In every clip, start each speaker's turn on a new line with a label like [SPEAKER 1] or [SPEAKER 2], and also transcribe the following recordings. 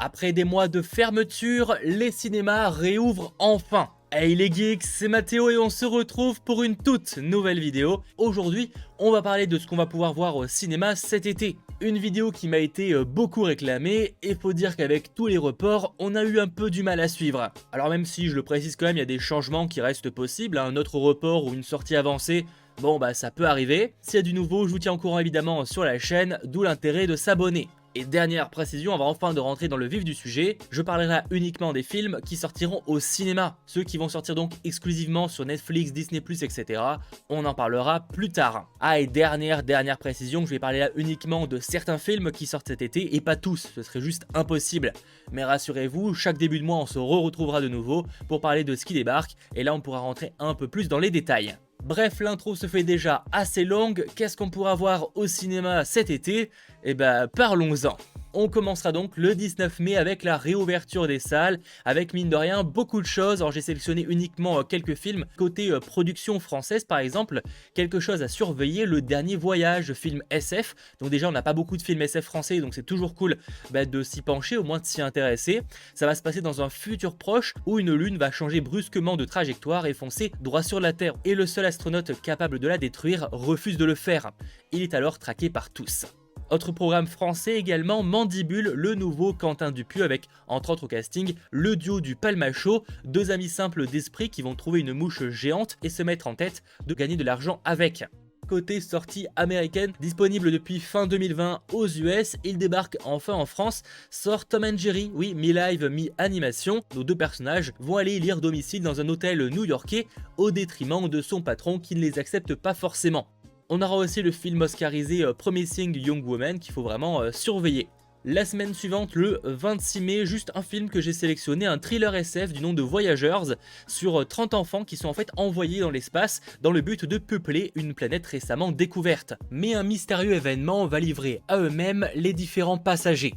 [SPEAKER 1] Après des mois de fermeture, les cinémas réouvrent enfin. Hey les geeks, c'est Mathéo et on se retrouve pour une toute nouvelle vidéo. Aujourd'hui, on va parler de ce qu'on va pouvoir voir au cinéma cet été. Une vidéo qui m'a été beaucoup réclamée et faut dire qu'avec tous les reports, on a eu un peu du mal à suivre. Alors même si je le précise quand même, il y a des changements qui restent possibles, un autre report ou une sortie avancée, bon bah ça peut arriver. S'il y a du nouveau, je vous tiens au courant évidemment sur la chaîne, d'où l'intérêt de s'abonner. Et dernière précision, avant enfin de rentrer dans le vif du sujet, je parlerai uniquement des films qui sortiront au cinéma, ceux qui vont sortir donc exclusivement sur Netflix, Disney+, etc. On en parlera plus tard. Ah et dernière précision, je vais parler là uniquement de certains films qui sortent cet été et pas tous, ce serait juste impossible. Mais rassurez-vous, chaque début de mois on se retrouvera de nouveau pour parler de ce qui débarque et là on pourra rentrer un peu plus dans les détails. Bref, l'intro se fait déjà assez longue, qu'est-ce qu'on pourra voir au cinéma cet été? Eh ben, parlons-en. On commencera donc le 19 mai avec la réouverture des salles, avec mine de rien beaucoup de choses. Alors j'ai sélectionné uniquement quelques films, côté production française par exemple, quelque chose à surveiller, Le Dernier Voyage, film SF. Donc déjà on n'a pas beaucoup de films SF français, donc c'est toujours cool de s'y pencher, au moins de s'y intéresser. Ça va se passer dans un futur proche où une lune va changer brusquement de trajectoire et foncer droit sur la Terre. Et le seul astronaute capable de la détruire refuse de le faire. Il est alors traqué par tous. Autre programme français également, Mandibule, le nouveau Quentin Dupieux avec, entre autres au casting, le duo du Palmacho, deux amis simples d'esprit qui vont trouver une mouche géante et se mettre en tête de gagner de l'argent avec. Côté sortie américaine, disponible depuis fin 2020 aux US, il débarque enfin en France, sort Tom and Jerry, oui, mi-live, mi-animation. Nos deux personnages vont aller lire domicile dans un hôtel new-yorkais au détriment de son patron qui ne les accepte pas forcément. On aura aussi le film oscarisé Promising Young Woman qu'il faut vraiment surveiller. La semaine suivante, le 26 mai, juste un film que j'ai sélectionné, un thriller SF du nom de Voyagers, sur 30 enfants qui sont en fait envoyés dans l'espace dans le but de peupler une planète récemment découverte. Mais un mystérieux événement va livrer à eux-mêmes les différents passagers.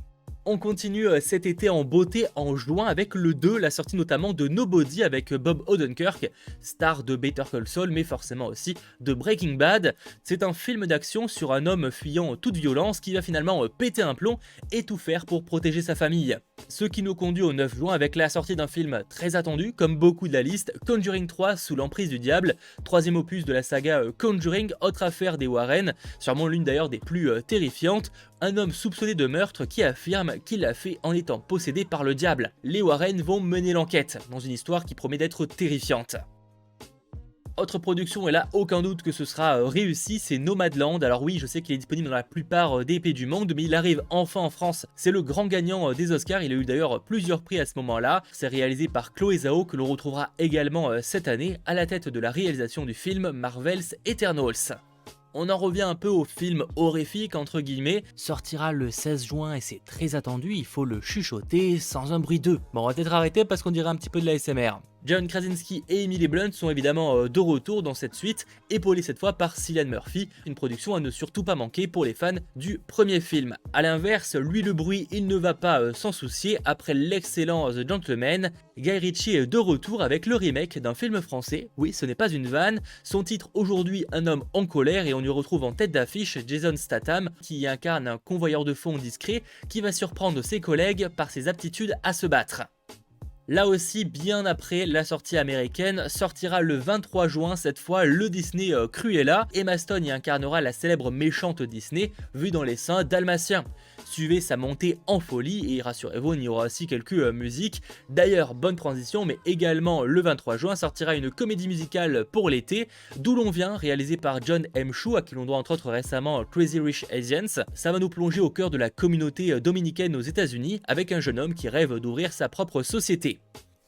[SPEAKER 1] On continue cet été en beauté en juin avec le 2, la sortie notamment de Nobody avec Bob Odenkirk, star de Better Call Saul mais forcément aussi de Breaking Bad. C'est un film d'action sur un homme fuyant toute violence qui va finalement péter un plomb et tout faire pour protéger sa famille. Ce qui nous conduit au 9 juin avec la sortie d'un film très attendu, comme beaucoup de la liste, Conjuring 3 sous l'emprise du diable, troisième opus de la saga Conjuring, autre affaire des Warren, sûrement l'une d'ailleurs des plus terrifiantes. Un homme soupçonné de meurtre qui affirme qu'il l'a fait en étant possédé par le diable. Les Warren vont mener l'enquête, dans une histoire qui promet d'être terrifiante. Autre production, et là aucun doute que ce sera réussi, c'est Nomadland. Alors oui, je sais qu'il est disponible dans la plupart des pays du monde, mais il arrive enfin en France. C'est le grand gagnant des Oscars, il a eu d'ailleurs plusieurs prix à ce moment-là. C'est réalisé par Chloé Zhao, que l'on retrouvera également cette année, à la tête de la réalisation du film Marvel's Eternals. On en revient un peu au film horrifique entre guillemets, sortira le 16 juin et c'est très attendu, il faut le chuchoter sans un bruit d'eux. Bon, on va peut-être arrêter parce qu'on dirait un petit peu de l'ASMR. John Krasinski et Emily Blunt sont évidemment de retour dans cette suite, épaulés cette fois par Cillian Murphy, une production à ne surtout pas manquer pour les fans du premier film. A l'inverse, lui le bruit, il ne va pas s'en soucier, après l'excellent The Gentleman, Guy Ritchie est de retour avec le remake d'un film français, oui ce n'est pas une vanne, son titre aujourd'hui Un homme en colère et on y retrouve en tête d'affiche Jason Statham qui y incarne un convoyeur de fonds discret qui va surprendre ses collègues par ses aptitudes à se battre. Là aussi, bien après la sortie américaine, sortira le 23 juin cette fois le Disney Cruella. Emma Stone y incarnera la célèbre méchante Disney vue dans les seins dalmatiens. Suivez sa montée en folie et rassurez-vous, il y aura aussi quelques musiques. D'ailleurs, bonne transition, mais également le 23 juin sortira une comédie musicale pour l'été, D'où l'on vient, réalisée par John M. Chu, à qui l'on doit entre autres récemment Crazy Rich Asians. Ça va nous plonger au cœur de la communauté dominicaine aux États-Unis avec un jeune homme qui rêve d'ouvrir sa propre société.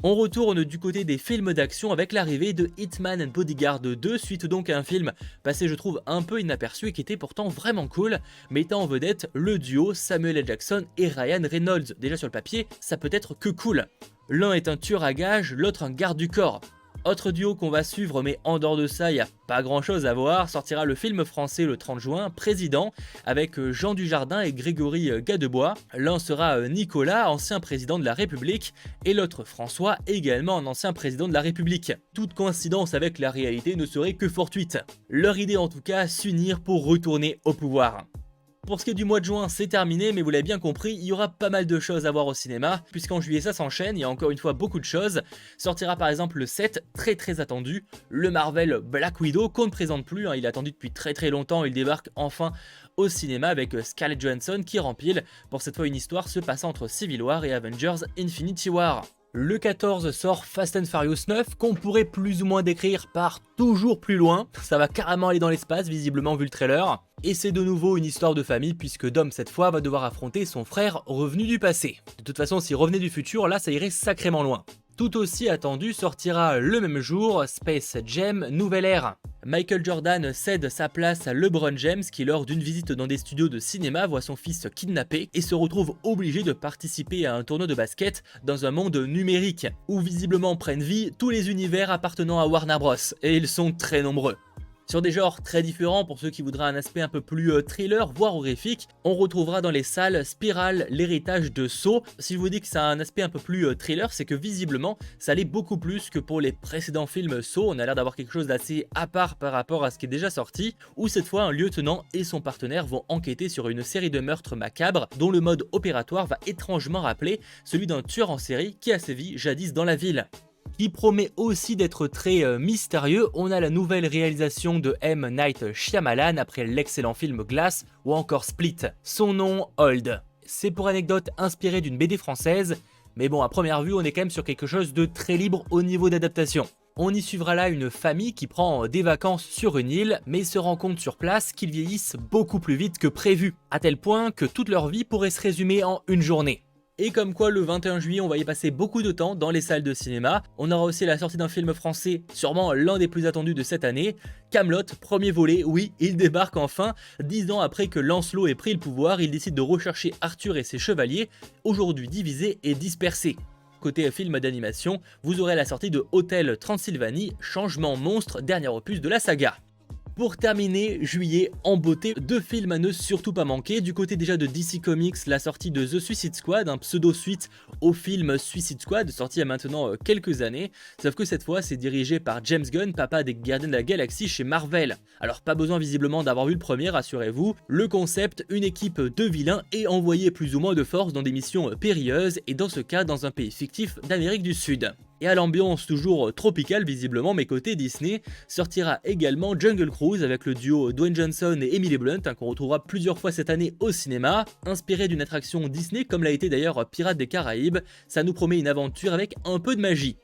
[SPEAKER 1] On retourne du côté des films d'action avec l'arrivée de Hitman and Bodyguard 2, suite donc à un film passé je trouve un peu inaperçu et qui était pourtant vraiment cool, mettant en vedette le duo Samuel L. Jackson et Ryan Reynolds. Déjà sur le papier, ça peut être que cool. L'un est un tueur à gages, l'autre un garde du corps. Autre duo qu'on va suivre, mais en dehors de ça, il n'y a pas grand chose à voir, sortira le film français le 30 juin, Président, avec Jean Dujardin et Grégory Gadebois. L'un sera Nicolas, ancien président de la République, et l'autre François, également un ancien président de la République. Toute coïncidence avec la réalité ne serait que fortuite. Leur idée en tout cas, s'unir pour retourner au pouvoir. Pour ce qui est du mois de juin, c'est terminé, mais vous l'avez bien compris, il y aura pas mal de choses à voir au cinéma, puisqu'en juillet ça s'enchaîne, il y a encore une fois beaucoup de choses. Sortira par exemple le 7, très attendu, le Marvel Black Widow, qu'on ne présente plus, il est attendu depuis très longtemps, il débarque enfin au cinéma avec Scarlett Johansson qui rempile pour cette fois une histoire se passant entre Civil War et Avengers Infinity War. Le 14 sort Fast and Furious 9 qu'on pourrait plus ou moins décrire par toujours plus loin, ça va carrément aller dans l'espace visiblement vu le trailer. Et c'est de nouveau une histoire de famille puisque Dom cette fois va devoir affronter son frère revenu du passé. De toute façon s'il revenait du futur là ça irait sacrément loin. Tout aussi attendu sortira le même jour Space Jam Nouvelle Ère. Michael Jordan cède sa place à LeBron James qui lors d'une visite dans des studios de cinéma voit son fils kidnappé et se retrouve obligé de participer à un tournoi de basket dans un monde numérique où visiblement prennent vie tous les univers appartenant à Warner Bros et ils sont très nombreux. Sur des genres très différents pour ceux qui voudraient un aspect un peu plus thriller voire horrifique, on retrouvera dans les salles Spiral l'héritage de Saw. Si je vous dis que ça a un aspect un peu plus thriller, c'est que visiblement ça l'est beaucoup plus que pour les précédents films Saw. On a l'air d'avoir quelque chose d'assez à part par rapport à ce qui est déjà sorti, où cette fois un lieutenant et son partenaire vont enquêter sur une série de meurtres macabres dont le mode opératoire va étrangement rappeler celui d'un tueur en série qui a sévi jadis dans la ville. Qui promet aussi d'être très mystérieux, on a la nouvelle réalisation de M. Night Shyamalan après l'excellent film Glass ou encore Split, son nom Old. C'est pour anecdote inspiré d'une BD française, mais bon à première vue on est quand même sur quelque chose de très libre au niveau d'adaptation. On y suivra là une famille qui prend des vacances sur une île, mais se rend compte sur place qu'ils vieillissent beaucoup plus vite que prévu, à tel point que toute leur vie pourrait se résumer en une journée. Et comme quoi le 21 juillet on va y passer beaucoup de temps dans les salles de cinéma. On aura aussi la sortie d'un film français, sûrement l'un des plus attendus de cette année, Kaamelott, premier volet, oui, il débarque enfin. 10 ans après que Lancelot ait pris le pouvoir, il décide de rechercher Arthur et ses chevaliers, aujourd'hui divisés et dispersés. Côté film d'animation, vous aurez la sortie de Hôtel Transylvanie, Changement monstre, dernier opus de la saga. Pour terminer, juillet en beauté, deux films à ne surtout pas manquer. Du côté déjà de DC Comics, la sortie de The Suicide Squad, un pseudo-suite au film Suicide Squad, sorti il y a maintenant quelques années. Sauf que cette fois, c'est dirigé par James Gunn, papa des Gardiens de la Galaxie chez Marvel. Alors pas besoin visiblement d'avoir vu le premier, rassurez-vous. Le concept, une équipe de vilains est envoyée plus ou moins de force dans des missions périlleuses, et dans ce cas dans un pays fictif d'Amérique du Sud. Et à l'ambiance toujours tropicale visiblement, mais côté Disney, sortira également Jungle Cruise avec le duo Dwayne Johnson et Emily Blunt qu'on retrouvera plusieurs fois cette année au cinéma. Inspiré d'une attraction Disney comme l'a été d'ailleurs Pirates des Caraïbes, ça nous promet une aventure avec un peu de magie.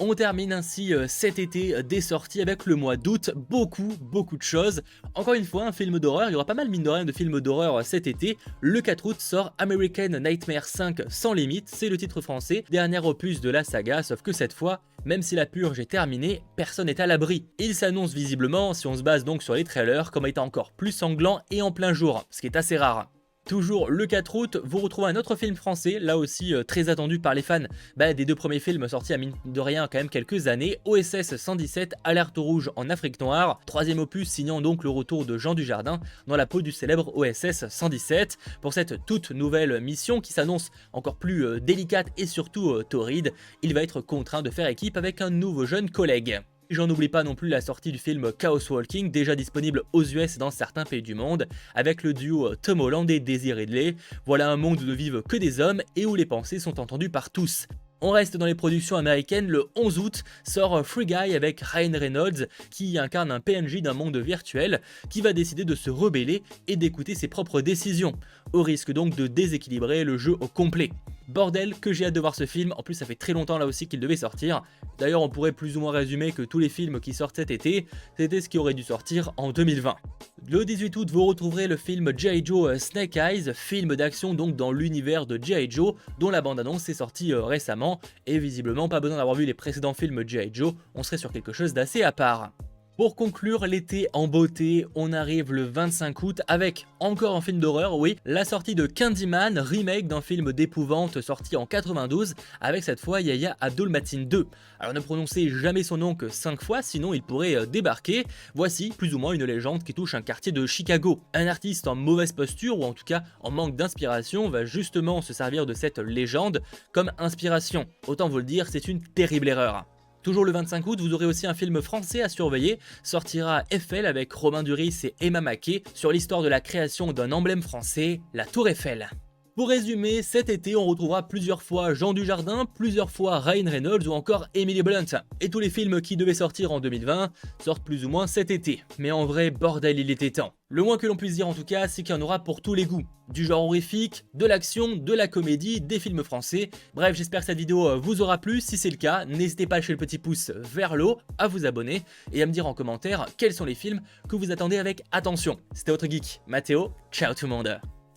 [SPEAKER 1] On termine ainsi cet été des sorties avec le mois d'août, beaucoup de choses. Encore une fois, un film d'horreur, il y aura pas mal mine de rien de films d'horreur cet été. Le 4 août sort American Nightmare 5 sans limite, c'est le titre français, dernier opus de la saga, sauf que cette fois, même si la purge est terminée, personne n'est à l'abri. Il s'annonce visiblement, si on se base donc sur les trailers, comme étant encore plus sanglant et en plein jour, ce qui est assez rare. Toujours le 4 août, vous retrouvez un autre film français, là aussi très attendu par les fans des deux premiers films sortis à mine de rien quand même quelques années, OSS 117, Alerte rouge en Afrique noire, troisième opus signant donc le retour de Jean Dujardin dans la peau du célèbre OSS 117, pour cette toute nouvelle mission qui s'annonce encore plus délicate et surtout torride, il va être contraint de faire équipe avec un nouveau jeune collègue. J'en oublie pas non plus la sortie du film Chaos Walking, déjà disponible aux US et dans certains pays du monde, avec le duo Tom Holland et Daisy Ridley. Voilà un monde où ne vivent que des hommes et où les pensées sont entendues par tous. On reste dans les productions américaines, le 11 août sort Free Guy avec Ryan Reynolds qui incarne un PNJ d'un monde virtuel qui va décider de se rebeller et d'écouter ses propres décisions, au risque donc de déséquilibrer le jeu au complet. Bordel que j'ai hâte de voir ce film, en plus ça fait très longtemps là aussi qu'il devait sortir. D'ailleurs on pourrait plus ou moins résumer que tous les films qui sortent cet été, c'était ce qui aurait dû sortir en 2020. Le 18 août vous retrouverez le film G.I. Joe Snake Eyes, film d'action donc dans l'univers de G.I. Joe, dont la bande-annonce est sortie récemment, et visiblement pas besoin d'avoir vu les précédents films G.I. Joe, on serait sur quelque chose d'assez à part. Pour conclure l'été en beauté, on arrive le 25 août avec encore un film d'horreur, oui, la sortie de Candyman, remake d'un film d'épouvante sorti en 92, avec cette fois Yahya Abdul-Mateen 2. Alors ne prononcez jamais son nom que 5 fois, sinon il pourrait débarquer. Voici plus ou moins une légende qui touche un quartier de Chicago. Un artiste en mauvaise posture, ou en tout cas en manque d'inspiration, va justement se servir de cette légende comme inspiration. Autant vous le dire, c'est une terrible erreur. Toujours le 25 août, vous aurez aussi un film français à surveiller, sortira Eiffel avec Romain Duris et Emma Mackey sur l'histoire de la création d'un emblème français, la Tour Eiffel. Pour résumer, cet été on retrouvera plusieurs fois Jean Dujardin, plusieurs fois Ryan Reynolds ou encore Emily Blunt. Et tous les films qui devaient sortir en 2020 sortent plus ou moins cet été. Mais en vrai, bordel, il était temps. Le moins que l'on puisse dire en tout cas, c'est qu'il y en aura pour tous les goûts. Du genre horrifique, de l'action, de la comédie, des films français. Bref, j'espère que cette vidéo vous aura plu. Si c'est le cas, n'hésitez pas à lâcher le petit pouce vers le haut, à vous abonner et à me dire en commentaire quels sont les films que vous attendez avec attention. C'était votre geek, Mathéo. Ciao tout le monde.